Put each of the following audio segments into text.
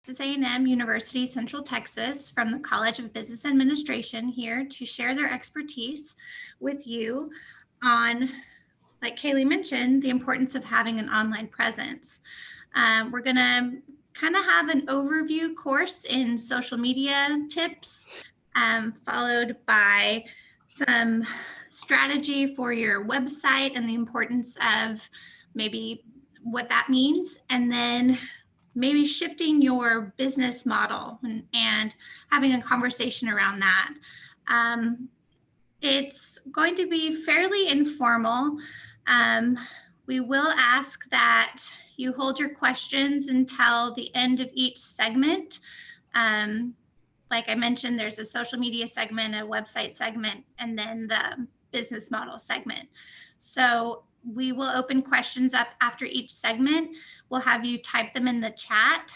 Texas A&M University Central Texas from the College of Business Administration here to share their expertise with you on, like Kaylee mentioned, the importance of having an online presence. We're going to kind of have an overview course in social media tips, followed by some strategy for your website and the importance of maybe what that means, and then maybe shifting your business model and having a conversation around that. It's going to be fairly informal. We will ask that you hold your questions until the end of each segment. Like I mentioned, there's a social media segment, a website segment, and then the business model segment. So we will open questions up after each segment. We'll have you type them in the chat.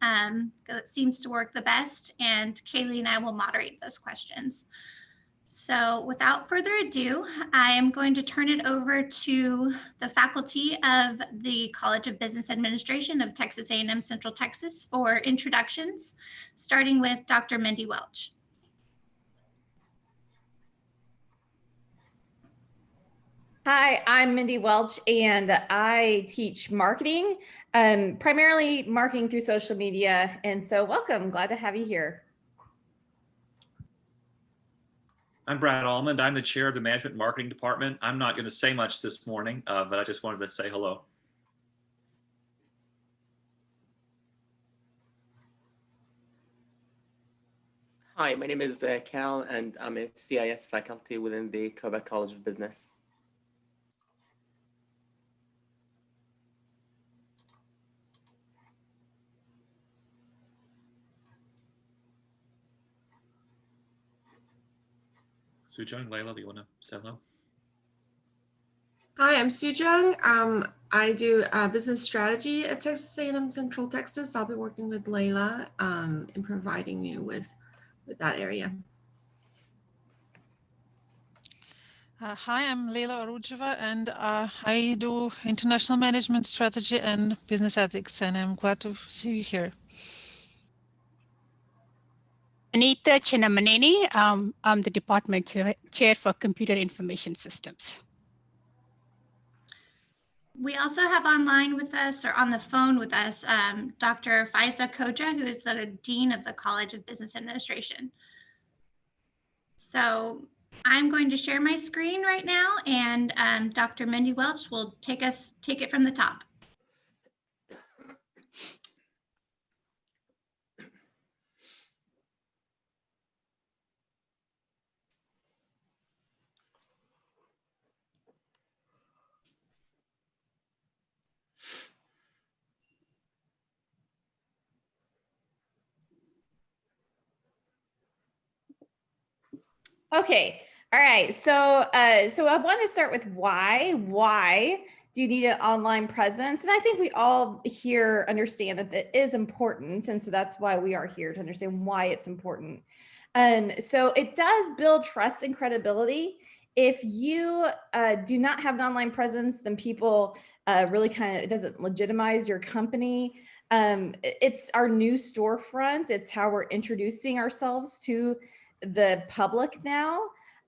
It seems to work the best, and Kaylee and I will moderate those questions. So without further ado, I am going to turn it over to the faculty of the College of Business Administration of Texas A&M Central Texas for introductions, starting with Dr. Mindy Welch. Hi, I'm Mindy Welch, and I teach marketing, primarily marketing through social media. And so welcome, glad to have you here. I'm Brad Almond. I'm the chair of the Management and Marketing Department. I'm not going to say much this morning, but I just wanted to say hello. Hi, my name is Cal, and I'm a CIS faculty within the Quebec College of Business. Sujung, Layla, do you want to say hello? Hi, I'm Sujung. I do business strategy at Texas A&M Central Texas. I'll be working with Layla in providing you with that area. Hi, I'm Leila Arujeva, and I do international management strategy and business ethics, and I'm glad to see you here. Anita Chinamaneni, I'm the department chair for computer information systems. We also have online with us, or on the phone with us, Dr. Faiza Koja, who is the Dean of the College of Business Administration. So I'm going to share my screen right now, and Dr. Mindy Welch will take it from the top. Okay, all right. So I want to start with why. Why do you need an online presence? And I think we all here understand that that is important, and so that's why we are here, to understand why it's important. So it does build trust and credibility. If you do not have an online presence, then people really it doesn't legitimize your company. It's our new storefront. It's how we're introducing ourselves to the public now.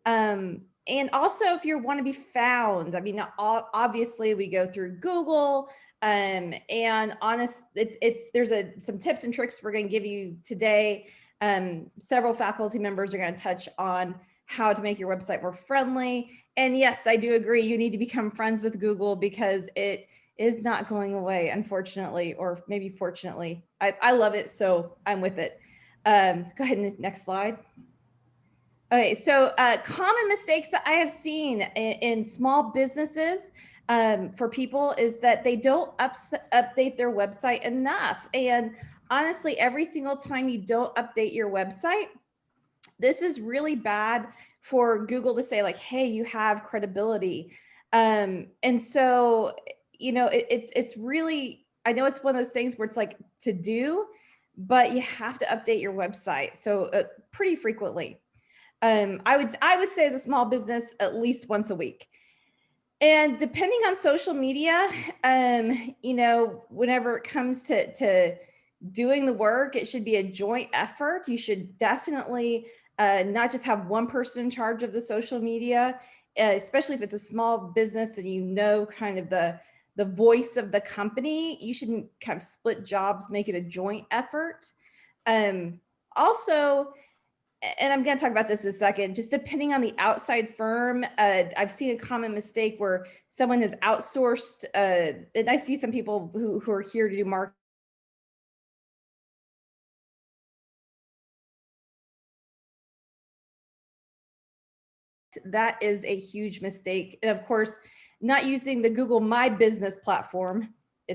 And also, if you want to be found, I mean, obviously we go through Google, and there's some tips and tricks we're going to give you today. Several faculty members are going to touch on how to make your website more friendly. And yes, I do agree, you need to become friends with Google because it is not going away, unfortunately, or maybe fortunately. I love it, so I'm with it. Go ahead and next slide. Okay, so common mistakes that I have seen in small businesses for people is that they don't update their website enough. And honestly, every single time you don't update your website, this is really bad for Google to say like, hey, you have credibility. And so, you know, it's really, I know it's one of those things where it's like to do, but you have to update your website. So pretty frequently. I would say as a small business, at least once a week. And depending on social media, you know, whenever it comes to doing the work. It should be a joint effort. You should definitely not just have one person in charge of the social media, especially if it's a small business and you know kind of the voice of the company. You shouldn't kind of split jobs, make it a joint effort. Also, and I'm going to talk about this in a second, just depending on the outside firm, I've seen a common mistake where someone has outsourced, and I see some people who are here to do marketing. That is a huge mistake. And of course, not using the Google My Business platform.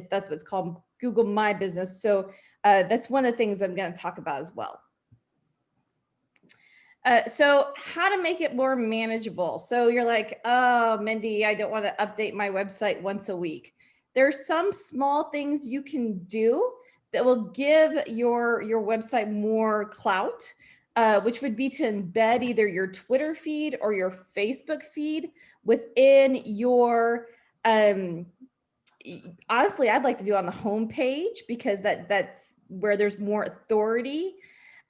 That's what's called, Google My Business. So that's one of the things I'm going to talk about as well. So how to make it more manageable. So you're like, oh, Mindy, I don't want to update my website once a week. There's some small things you can do that will give your website more clout, which would be to embed either your Twitter feed or your Facebook feed within your, honestly, I'd like to do on the home page, because that's where there's more authority.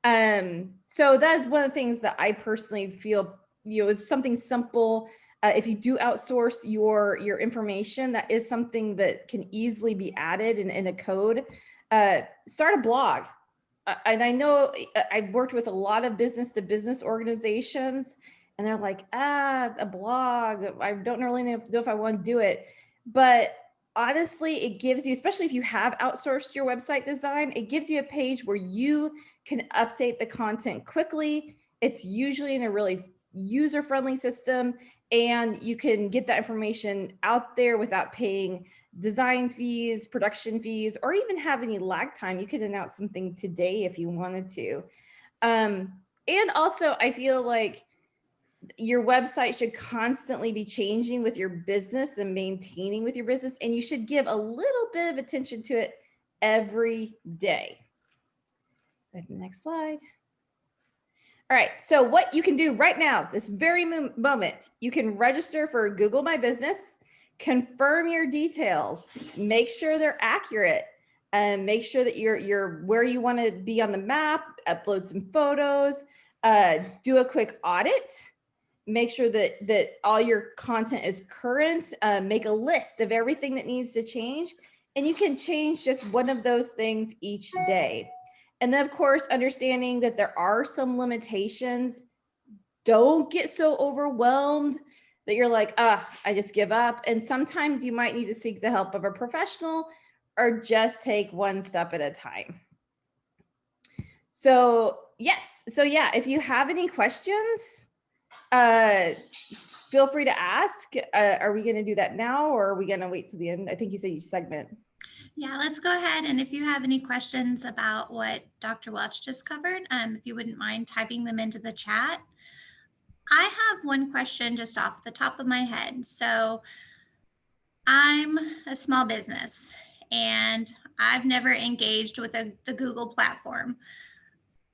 So that is one of the things that I personally feel, is something simple. If you do outsource your information, that is something that can easily be added in a code. Start a blog. And I know I've worked with a lot of business to business organizations, and they're like, a blog, I don't really know if I want to do it. But honestly, it gives you, especially if you have outsourced your website design, it gives you a page where you can update the content quickly. It's usually in a really user-friendly system, and you can get that information out there without paying design fees, production fees, or even have any lag time. You could announce something today if you wanted to. And also, I feel like your website should constantly be changing with your business and maintaining with your business, and you should give a little bit of attention to it every day. Go to the next slide. All right, so what you can do right now, this very moment, you can register for Google My Business, confirm your details, make sure they're accurate, and make sure that you're where you want to be on the map, upload some photos, do a quick audit, make sure that all your content is current, make a list of everything that needs to change, and you can change just one of those things each day. And then, of course, understanding that there are some limitations. Don't get so overwhelmed that you're like, I just give up. And sometimes you might need to seek the help of a professional, or just take one step at a time. So yes, so yeah, if you have any questions, feel free to ask. Are we going to do that now, or are we going to wait to the end? I think you said you segment. Yeah, let's go ahead. And if you have any questions about what Dr. Welch just covered, if you wouldn't mind typing them into the chat. I have one question just off the top of my head. So I'm a small business and I've never engaged with the Google platform.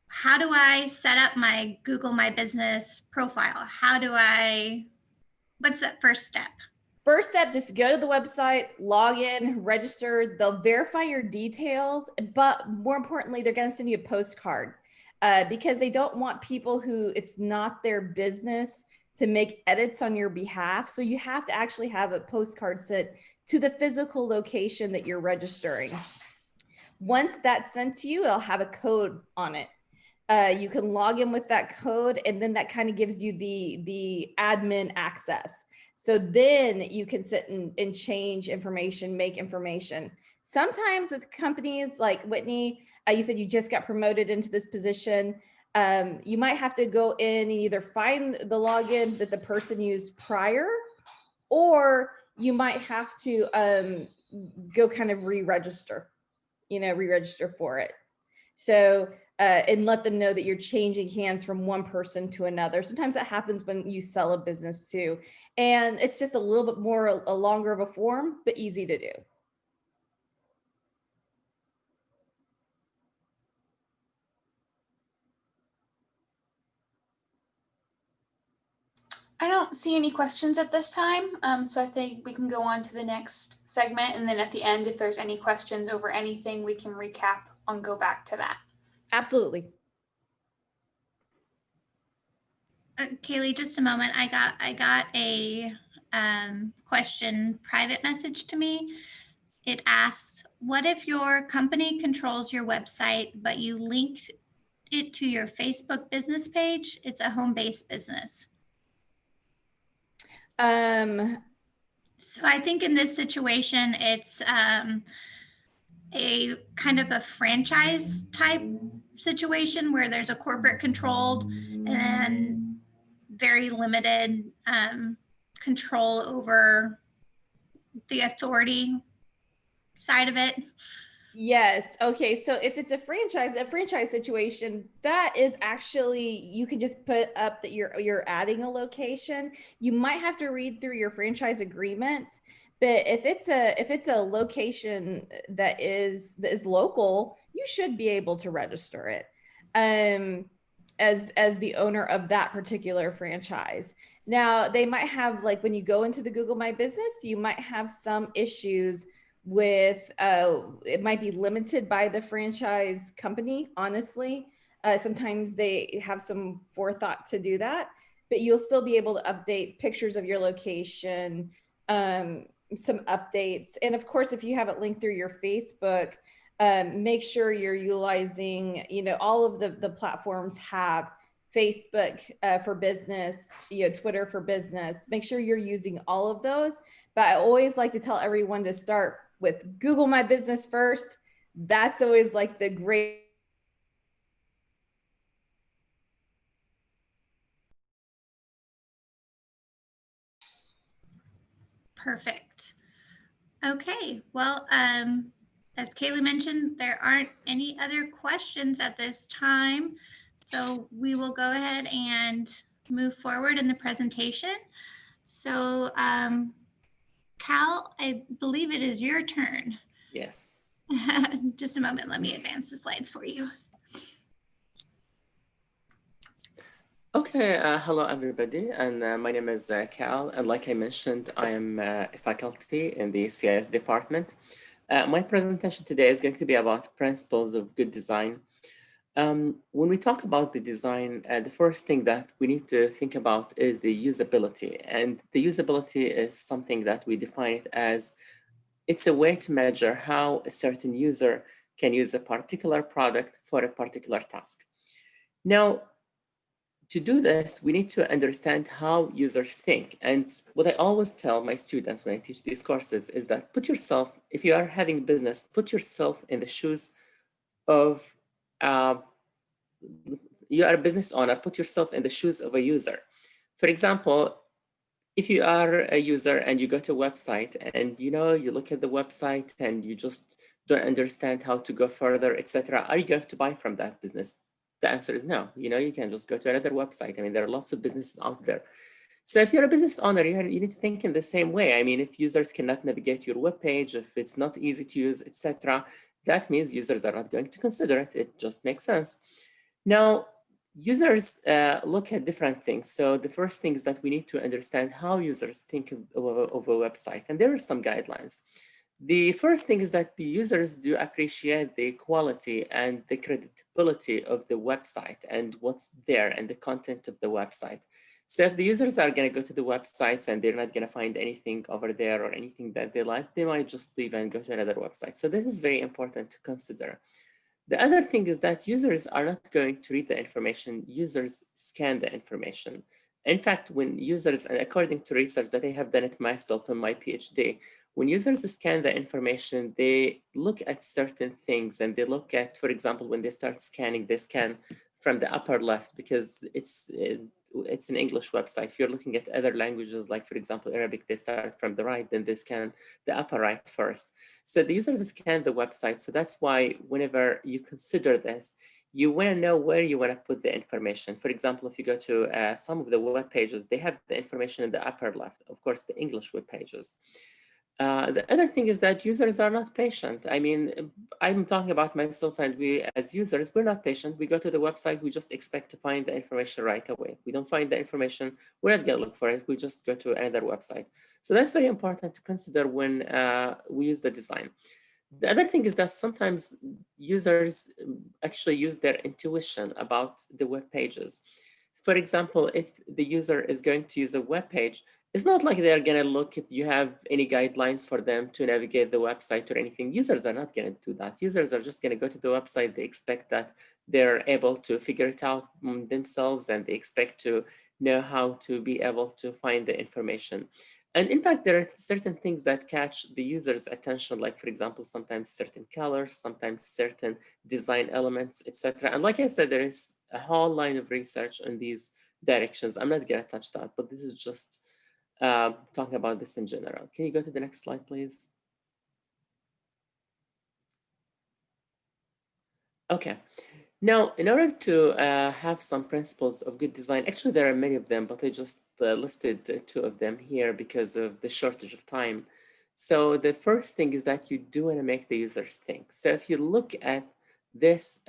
How do I set up my Google My Business profile? What's that first step? First step, just go to the website, log in, register. They'll verify your details, but more importantly, they're going to send you a postcard because they don't want people who it's not their business to make edits on your behalf. So you have to actually have a postcard sent to the physical location that you're registering. Once that's sent to you, it'll have a code on it. You can log in with that code, and then that kind of gives you the admin access. So then you can sit and change information, make information. Sometimes with companies like Whitney, you said you just got promoted into this position. You might have to go in and either find the login that the person used prior, or you might have to go kind of re-register for it. So, and let them know that you're changing hands from one person to another. Sometimes that happens when you sell a business too. And it's just a little bit more, a longer of a form, but easy to do. I don't see any questions at this time, so I think we can go on to the next segment, and then at the end, if there's any questions over anything, we can recap go back to that. Absolutely. Kaylee, just a moment. I got a question private message to me. It asks, what if your company controls your website, but you linked it to your Facebook business page? It's a home-based business. So I think in this situation, it's a kind of a franchise type situation where there's a corporate controlled and very limited control over the authority side of it. Yes. Okay. So if it's a franchise situation, that is actually, you can just put up that you're adding a location. You might have to read through your franchise agreement, but if it's a location that is local, you should be able to register it as the owner of that particular franchise. Now, they might have, like, when you go into the Google My Business, you might have some issues with it might be limited by the franchise company, honestly. Sometimes they have some forethought to do that, but you'll still be able to update pictures of your location, some updates. And of course, if you have it linked through your Facebook, make sure you're utilizing, all of the platforms have Facebook for business, Twitter for business. Make sure you're using all of those. But I always like to tell everyone to start with Google My Business first. That's always like the great. Perfect. Okay, well, as Kaylee mentioned, there aren't any other questions at this time. So we will go ahead and move forward in the presentation. So Cal, I believe it is your turn. Yes. Just a moment, let me advance the slides for you. Okay, hello everybody, and my name is Cal, and like I mentioned, I am a faculty in the CIS department. My presentation today is going to be about principles of good design. When we talk about the design, the first thing that we need to think about is the usability, and the usability is something that we define it as, it's a way to measure how a certain user can use a particular product for a particular task. Now, to do this, we need to understand how users think. And what I always tell my students when I teach these courses is that put yourself, if you are having a business, put yourself in the shoes of, you are a business owner, put yourself in the shoes of a user. For example, if you are a user and you go to a website and you look at the website and you just don't understand how to go further, etc., are you going to buy from that business? The answer is no. You can just go to another website. I mean, there are lots of businesses out there. So if you're a business owner, you need to think in the same way. I mean, if users cannot navigate your webpage, if it's not easy to use, etc., that means users are not going to consider it. It just makes sense. Now, users look at different things. So the first thing is that we need to understand how users think of a website. And there are some guidelines. The first thing is that the users do appreciate the quality and the credibility of the website and what's there and the content of the website. So if the users are going to go to the websites and they're not going to find anything over there or anything that they like, they might just leave and go to another website. So this is very important to consider. The other thing is that users are not going to read the information. Users scan the information. In fact, when users, and according to research that I have done it myself in my PhD, when users scan the information, they look at certain things and they look at, for example, when they start scanning, they scan from the upper left because it's an English website. If you're looking at other languages, like for example, Arabic, they start from the right, then they scan the upper right first. So the users scan the website. So that's why whenever you consider this, you want to know where you want to put the information. For example, if you go to some of the web pages, they have the information in the upper left, of course, the English web pages. The other thing is that users are not patient. I mean, I'm talking about myself, and we as users, we're not patient. We go to the website, we just expect to find the information right away. We don't find the information, we're not going to look for it. We just go to another website. So that's very important to consider when we use the design. The other thing is that sometimes users actually use their intuition about the web pages. For example, if the user is going to use a web page, it's not like they're going to look if you have any guidelines for them to navigate the website or anything. Users are not going to do that. Users are just going to go to the website. They expect that they're able to figure it out themselves, and they expect to know how to be able to find the information. And in fact, there are certain things that catch the user's attention, like, for example, sometimes certain colors, sometimes certain design elements, etc. And like I said, there is a whole line of research on these directions. I'm not going to touch that, but this is just talking about this in general. Can you go to the next slide, please? Okay. Now, in order to have some principles of good design, actually there are many of them, but I just listed 2 of them here because of the shortage of time. So the first thing is that you do want to make the users think. So if you look at this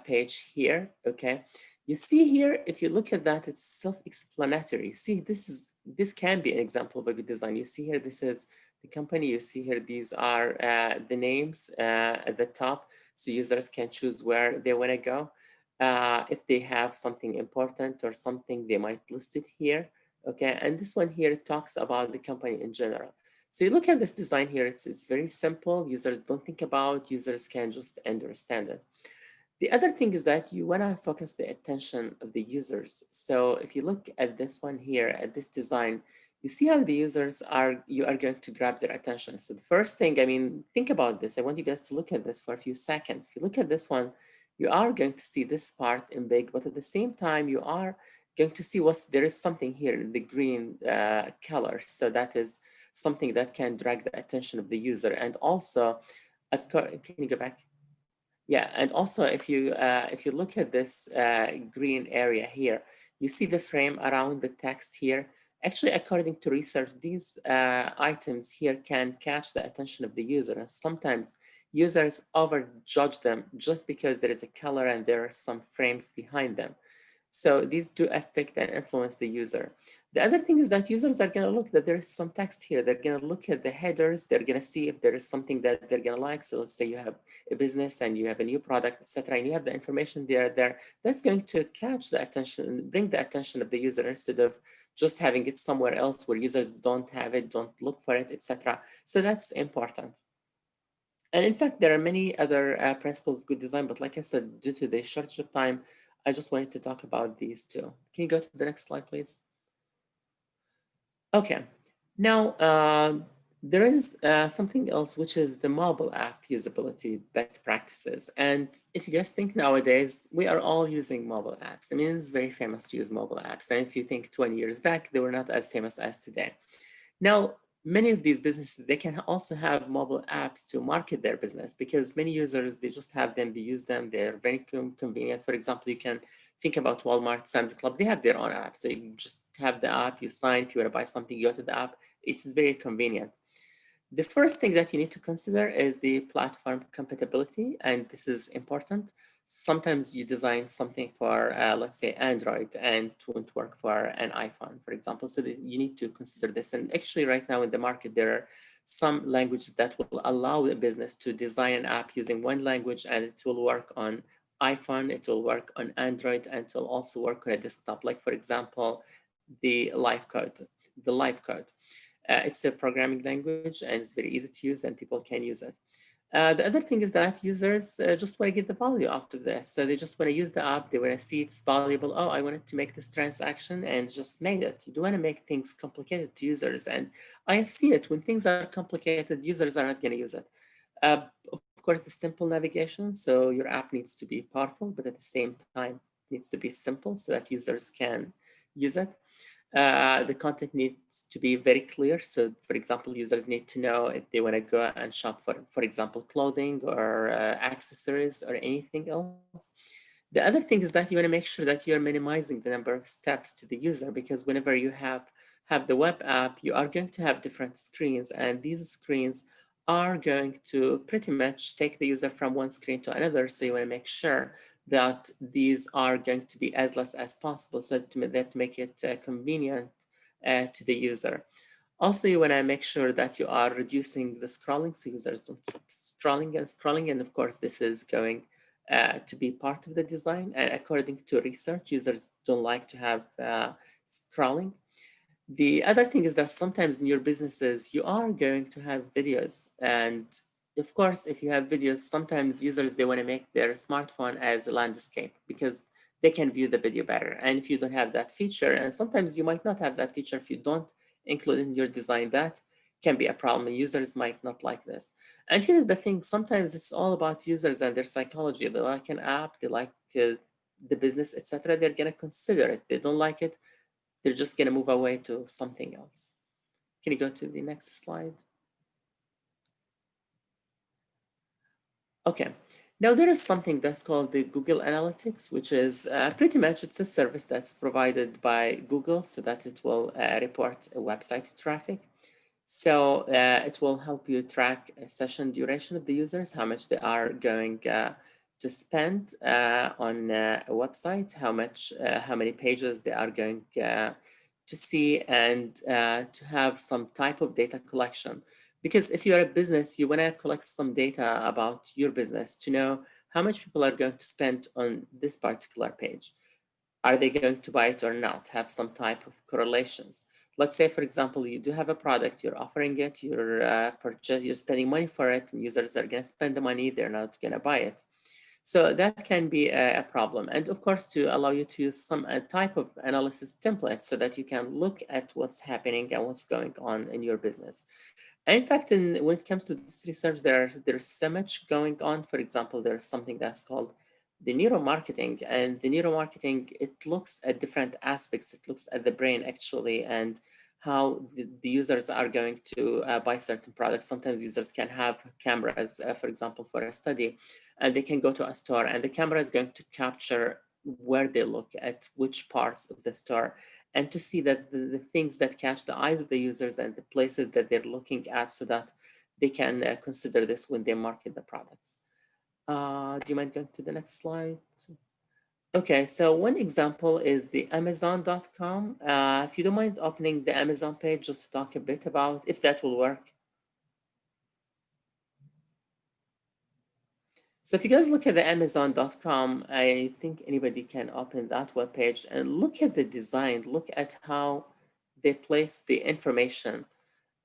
page here, okay, you see here, if you look at that, it's self-explanatory. See, this can be an example of a good design. You see here, this is the company. You see here, these are the names at the top, so users can choose where they want to go. If they have something important or something, they might list it here. Okay, and this one here talks about the company in general. So you look at this design here, it's very simple. Users don't think about, users can just understand it. The other thing is that you want to focus the attention of the users. So if you look at this one here, at this design, you see how the users you are going to grab their attention. So the first thing, I mean, think about this. I want you guys to look at this for a few seconds. If you look at this one, you are going to see this part in big, but at the same time, you are going to see there is something here in the green color. So that is something that can drag the attention of the user. And also, can you go back? Yeah, and also if you look at this green area here, you see the frame around the text here. Actually, according to research, these items here can catch the attention of the user, and sometimes users overjudge them just because there is a color and there are some frames behind them. So these do affect and influence the user. The other thing is that users are going to look that there is some text here. They're going to look at the headers. They're going to see if there is something that they're going to like. So let's say you have a business and you have a new product, etc., and you have the information there. That's going to catch the attention, bring the attention of the user instead of just having it somewhere else where users don't have it, don't look for it, etc. So that's important. And in fact, there are many other principles of good design, but like I said, due to the shortage of time, I just wanted to talk about these 2. Can you go to the next slide, please? Okay, now there is something else, which is the mobile app usability best practices. And if you guys think nowadays, we are all using mobile apps. I mean, it's very famous to use mobile apps. And if you think 20 years back, they were not as famous as today. Now, many of these businesses, they can also have mobile apps to market their business because many users, they just have them, they use them, they're very convenient. For example, you can think about Walmart, Sam's Club, they have their own app. So you just have the app, you sign, if you want to buy something, you go to the app. It's very convenient. The first thing that you need to consider is the platform compatibility, and this is important. Sometimes you design something for, let's say, Android, and it won't work for an iPhone, for example. So you need to consider this. And actually, right now in the market, there are some languages that will allow a business to design an app using one language, and it will work on iPhone, it will work on Android, and it will also work on a desktop. Like, for example, the Live Code. It's a programming language and it's very easy to use and people can use it. The other thing is that users just want to get the value out of this. So they just want to use the app. They want to see it's valuable. Oh, I wanted to make this transaction and just made it. You don't want to make things complicated to users. And I have seen it when things are complicated, users are not going to use it. Of course, the simple navigation. So your app needs to be powerful, but at the same time, it needs to be simple so that users can use it. The content needs to be very clear. So for example, users need to know if they want to go and shop for example, clothing or accessories or anything else. The other thing is that you want to make sure that you're minimizing the number of steps to the user, because whenever you have the web app, you are going to have different screens, and these screens are going to pretty much take the user from one screen to another. So you want to make sure that these are going to be as less as possible, so to make it convenient to the user. Also, you want to make sure that you are reducing the scrolling so users don't keep scrolling and scrolling. And of course, this is going to be part of the design. And according to research, users don't like to have scrolling. The other thing is that sometimes in your businesses, you are going to have videos. And of course, if you have videos, sometimes users, they want to make their smartphone as a landscape because they can view the video better. And if you don't have that feature, and sometimes you might not have that feature if you don't include in your design, that can be a problem. Users might not like this. And here's the thing, sometimes it's all about users and their psychology. They like an app, they like the business, etc. They're going to consider it. They don't like it, they're just going to move away to something else. Can you go to the next slide? Okay, now there is something that's called the Google Analytics, which is pretty much, it's a service that's provided by Google so that it will report website traffic. So it will help you track a session duration of the users, how much they are going to spend on a website, how many pages they are going to see, and to have some type of data collection. Because if you're a business, you want to collect some data about your business to know how much people are going to spend on this particular page. Are they going to buy it or not? Have some type of correlations. Let's say, for example, you do have a product, you're offering it, you're spending money for it, and users are going to spend the money, they're not going to buy it. So that can be a problem. And of course, to allow you to use some type of analysis template so that you can look at what's happening and what's going on in your business. And in fact, when it comes to this research, there's so much going on. For example, there's something that's called the neuromarketing, and the neuromarketing, it looks at different aspects. It looks at the brain actually, and how the users are going to buy certain products. Sometimes users can have cameras, for example, for a study, and they can go to a store, and the camera is going to capture where they look at which parts of the store, and to see that the things that catch the eyes of the users and the places that they're looking at, so that they can consider this when they market the products. Do you mind going to the next slide? Okay, so one example is the Amazon.com. If you don't mind opening the Amazon page, just to talk a bit about if that will work. So if you guys look at the Amazon.com, I think anybody can open that web page and look at the design, look at how they place the information.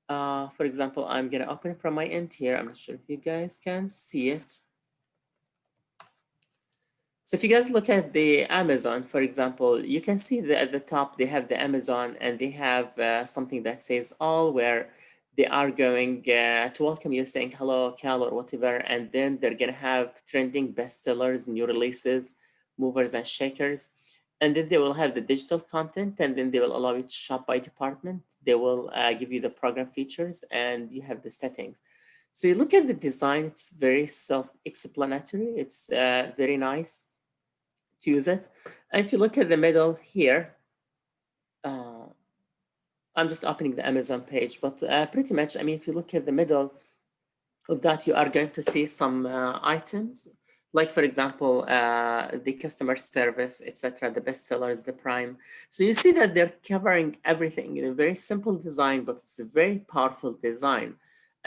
For example, I'm gonna open it from my end here. I'm not sure if you guys can see it. So if you guys look at the Amazon, for example, you can see that at the top, they have the Amazon, and they have something that says all, where they are going to welcome you saying, hello, Cal, or whatever. And then they're going to have trending bestsellers, new releases, movers and shakers. And then they will have the digital content, and then they will allow you to shop by department. They will give you the program features, and you have the settings. So you look at the design, it's very self-explanatory. It's very nice to use it. And if you look at the middle here, I'm just opening the Amazon page, but pretty much, I mean, if you look at the middle of that, you are going to see some items, like for example, the customer service, etc., the bestsellers, the prime. So you see that they're covering everything in a very simple design, but it's a very powerful design.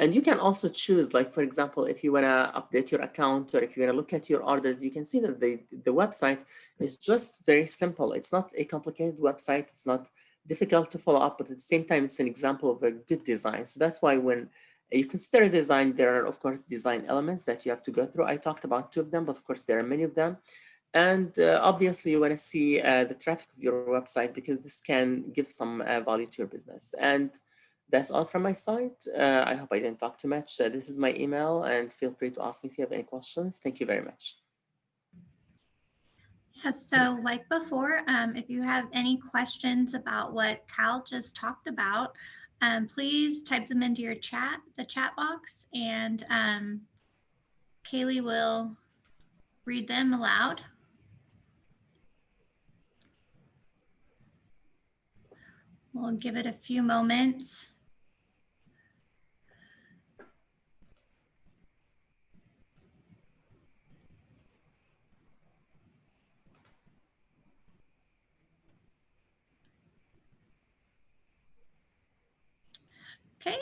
And you can also choose, like, for example, if you want to update your account, or if you want to look at your orders, you can see that the website is just very simple. It's not a complicated website. It's not difficult to follow up, but at the same time, it's an example of a good design. So that's why when you consider design, there are, of course, design elements that you have to go through. I talked about 2 of them, but of course, there are many of them. And obviously, you want to see the traffic of your website, because this can give some value to your business. And that's all from my side. I hope I didn't talk too much. This is my email, and feel free to ask me if you have any questions. Thank you very much. Yes, so like before, if you have any questions about what Cal just talked about, please type them into your the chat box, and Kaylee will read them aloud. We'll give it a few moments. Okay.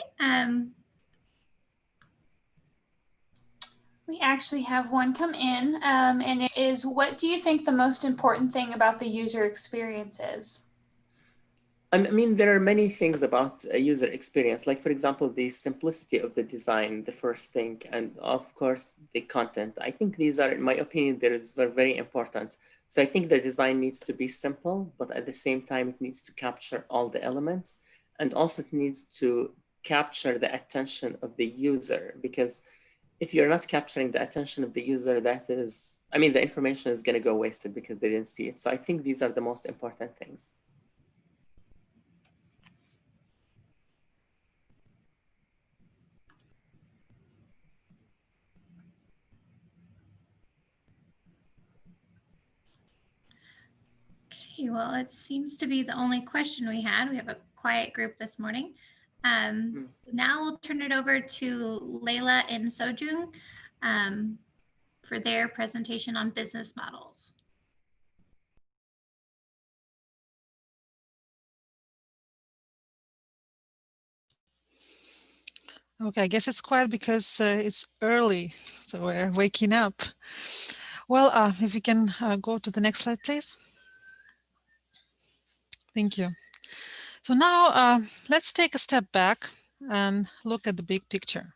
We actually have one come in, and it is, what do you think the most important thing about the user experience is? I mean, there are many things about a user experience, like for example, the simplicity of the design, the first thing, and of course, the content. I think these are, in my opinion, they're very important. So I think the design needs to be simple, but at the same time, it needs to capture all the elements. And also it needs to capture the attention of the user, because if you're not capturing the attention of the user, that is, I mean, the information is going to go wasted because they didn't see it. So I think these are the most important things. Okay, well, it seems to be the only question we had. We have a quiet group this morning. So now we'll turn it over to Layla and Sojung for their presentation on business models. Okay, I guess it's quiet because it's early, so we're waking up. Well, if you can go to the next slide, please. Thank you. So now let's take a step back and look at the big picture.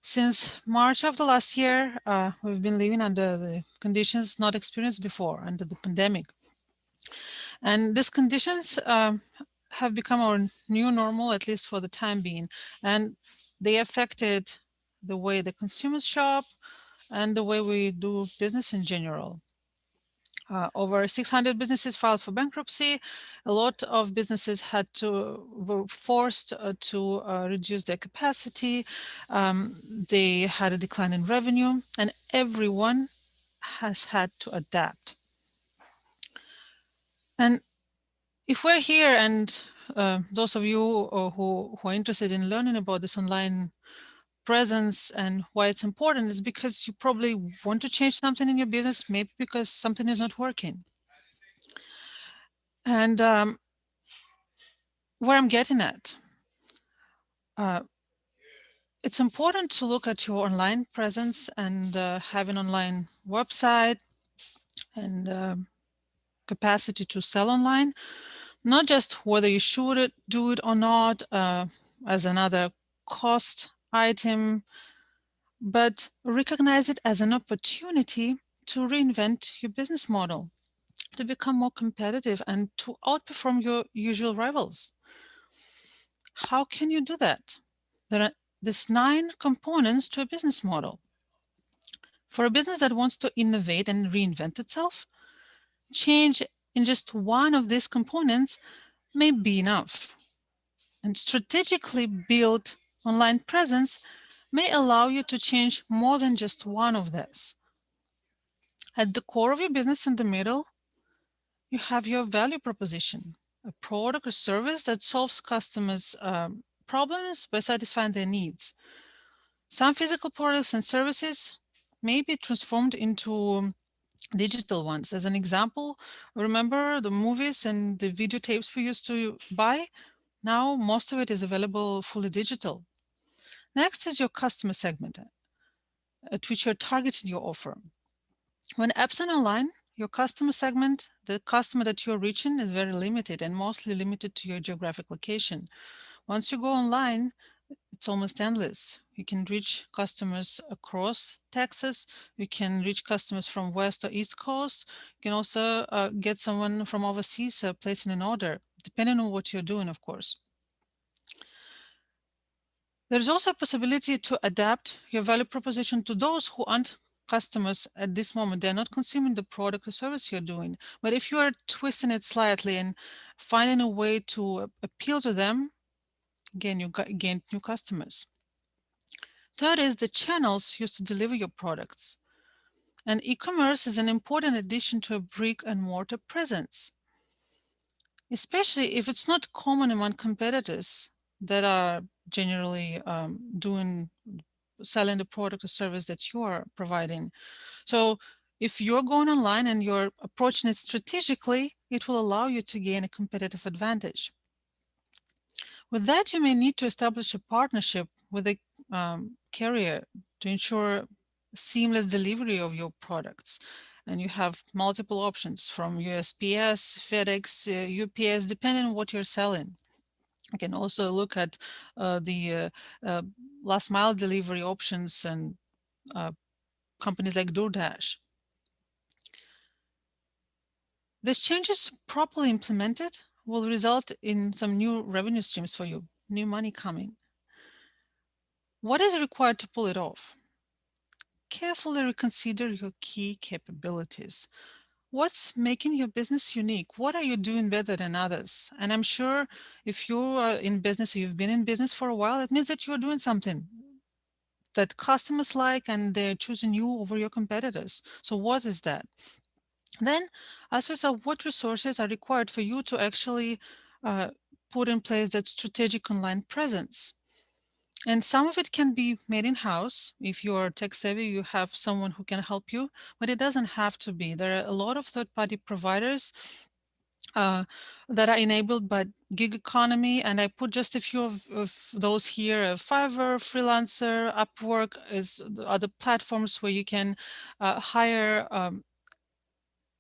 Since March of the last year, we've been living under the conditions not experienced before, under the pandemic. And these conditions have become our new normal, at least for the time being. And they affected the way the consumers shop and the way we do business in general. Over 600 businesses filed for bankruptcy. A lot of businesses were forced to reduce their capacity. They had a decline in revenue, and everyone has had to adapt. And if we're here, and those of you who are interested in learning about this online presence and why it's important, is because you probably want to change something in your business, maybe because something is not working. And where I'm getting at, it's important to look at your online presence and have an online website and capacity to sell online, not just whether you should do it or not as another cost item, but recognize it as an opportunity to reinvent your business model, to become more competitive and to outperform your usual rivals. How can you do that? There are these 9 components to a business model. For a business that wants to innovate and reinvent itself, change in just one of these components may be enough. And strategically built online presence may allow you to change more than just one of these. At the core of your business in the middle, you have your value proposition, a product or service that solves customers' problems by satisfying their needs. Some physical products and services may be transformed into digital ones. As an example, remember the movies and the videotapes we used to buy? Now most of it is available fully digital. Next is your customer segment at which you're targeting your offer. When absent online, your customer segment, the customer that you're reaching, is very limited and mostly limited to your geographic location. Once you go online, it's almost endless. You can reach customers across Texas. You can reach customers from West or East Coast. You can also get someone from overseas placing an order, depending on what you're doing, of course. There's also a possibility to adapt your value proposition to those who aren't customers at this moment. They're not consuming the product or service you're doing. But if you are twisting it slightly and finding a way to appeal to them, again, you gain new customers. Third is the channels used to deliver your products. And e-commerce is an important addition to a brick and mortar presence, especially if it's not common among competitors that are generally selling the product or service that you are providing. So if you're going online and you're approaching it strategically, it will allow you to gain a competitive advantage. With that, you may need to establish a partnership with a carrier to ensure seamless delivery of your products. And you have multiple options from USPS, FedEx, UPS, depending on what you're selling. You can also look at the last mile delivery options and companies like DoorDash. These changes properly implemented will result in some new revenue streams for you, new money coming. What is required to pull it off? Carefully reconsider your key capabilities. What's making your business unique? What are you doing better than others? And I'm sure if you are in business, or you've been in business for a while, it means that you're doing something that customers like and they're choosing you over your competitors. So what is that? Then ask yourself what resources are required for you to actually put in place that strategic online presence. And some of it can be made in-house. If you are tech savvy, you have someone who can help you, but it doesn't have to be. There are a lot of third-party providers that are enabled by gig economy, and I put just a few of those here. Fiverr, Freelancer, Upwork is the other platforms where you can hire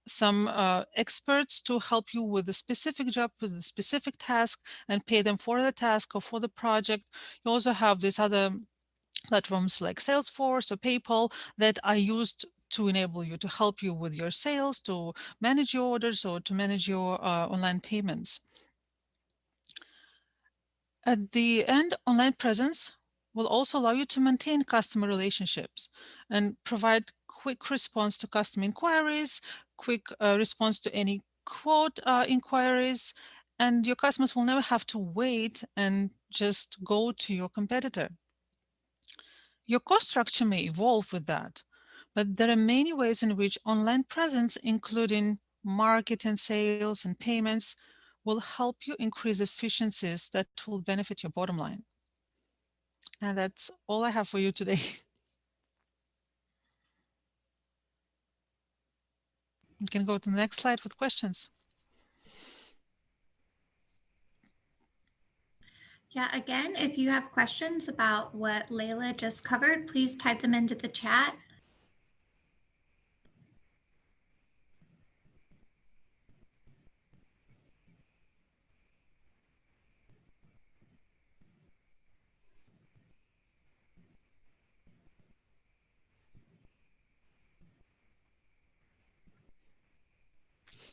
some experts to help you with a specific job, with a specific task, and pay them for the task or for the project. You also have these other platforms like Salesforce or PayPal that are used to enable you, to help you with your sales, to manage your orders, or to manage your online payments. At the end, online presence will also allow you to maintain customer relationships and provide quick response to customer inquiries, quick response to any quote inquiries, and your customers will never have to wait and just go to your competitor. Your cost structure may evolve with that, but there are many ways in which online presence, including marketing, sales, and payments, will help you increase efficiencies that will benefit your bottom line. And that's all I have for you today. You can go to the next slide with questions. Yeah, again, if you have questions about what Layla just covered, please type them into the chat.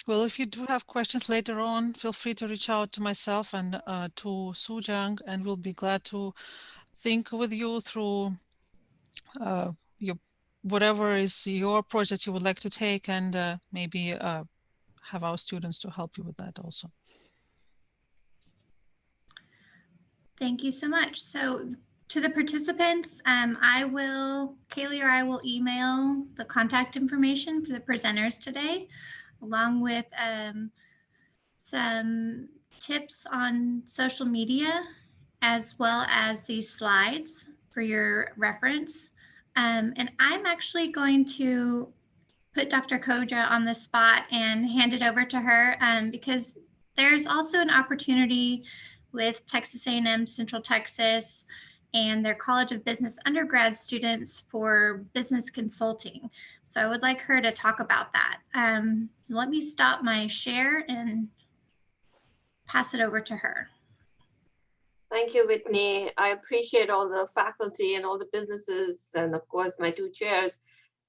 Well, if you do have questions later on, feel free to reach out to myself and to Sujang, and we'll be glad to think with you through your whatever is your approach that you would like to take, and maybe have our students to help you with that also. Thank you so much. So to the participants, Kaylee or I will email the contact information for the presenters today, along with some tips on social media, as well as these slides for your reference. And I'm actually going to put Dr. Koja on the spot and hand it over to her because there's also an opportunity with Texas A&M Central Texas and their College of Business undergrad students for business consulting. So I would like her to talk about that. Let me stop my share and pass it over to her. Thank you, Whitney. I appreciate all the faculty and all the businesses, and of course, my two chairs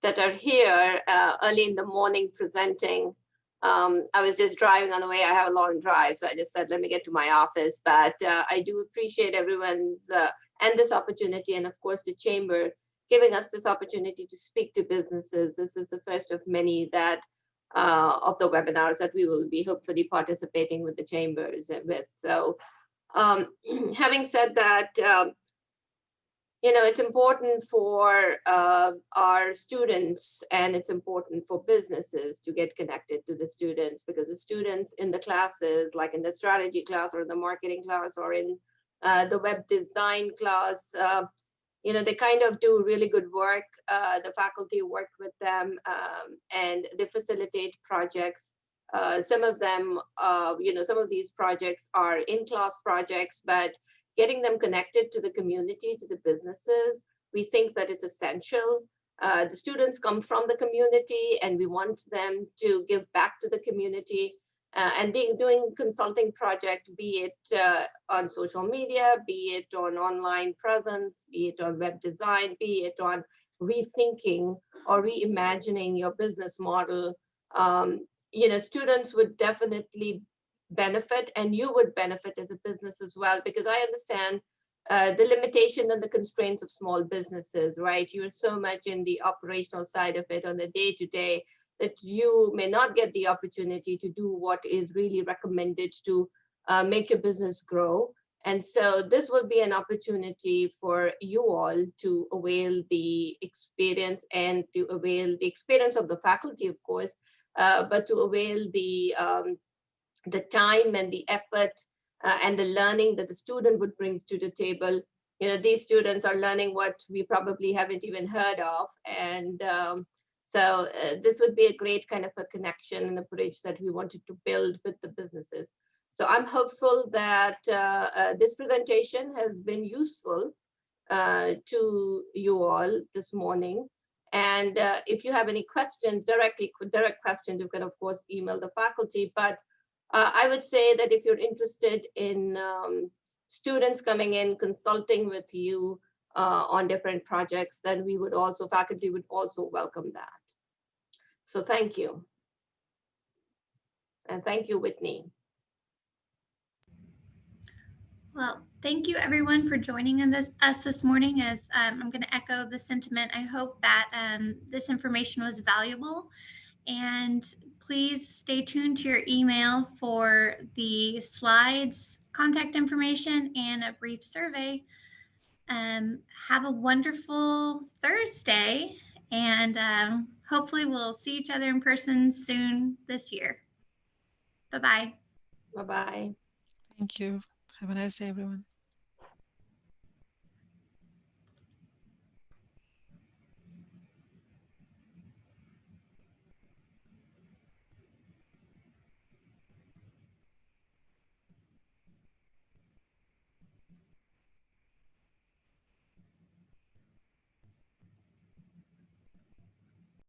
that are here early in the morning presenting. I was just driving on the way. I have a long drive, so I just said, let me get to my office. But I do appreciate everyone's and this opportunity, and of course, the Chamber giving us this opportunity to speak to businesses. This is the first of many that of the webinars that we will be hopefully participating with the Chambers with. So having said that, it's important for our students and it's important for businesses to get connected to the students, because the students in the classes, like in the strategy class or the marketing class or in the web design class, they kind of do really good work. The faculty work with them and they facilitate projects. Some of them, some of these projects are in-class projects, but getting them connected to the community, to the businesses, we think that it's essential. The students come from the community and we want them to give back to the community and doing consulting project, be it on social media, be it on online presence, be it on web design, be it on rethinking or reimagining your business model. Students would definitely benefit, and you would benefit as a business as well, because I understand the limitation and the constraints of small businesses, right? You're so much in the operational side of it on the day-to-day that you may not get the opportunity to do what is really recommended to make your business grow. And so this will be an opportunity for you all to avail the experience and to avail the experience of the faculty, of course, but to avail the time and the effort and the learning that the student would bring to the table. These students are learning what we probably haven't even heard of. And so this would be a great kind of a connection and a bridge that we wanted to build with the businesses. So I'm hopeful that this presentation has been useful to you all this morning. And if you have any questions, direct questions, you can of course email the faculty. But I would say that if you're interested in students coming in, consulting with you on different projects, then faculty would also welcome that. So thank you. And thank you, Whitney. Well, thank you everyone for joining us this morning. As I'm going to echo the sentiment, I hope that this information was valuable, and please stay tuned to your email for the slides, contact information, and a brief survey. Have a wonderful Thursday, and hopefully we'll see each other in person soon this year. Bye-bye. Bye-bye. Thank you. Have a nice day, everyone.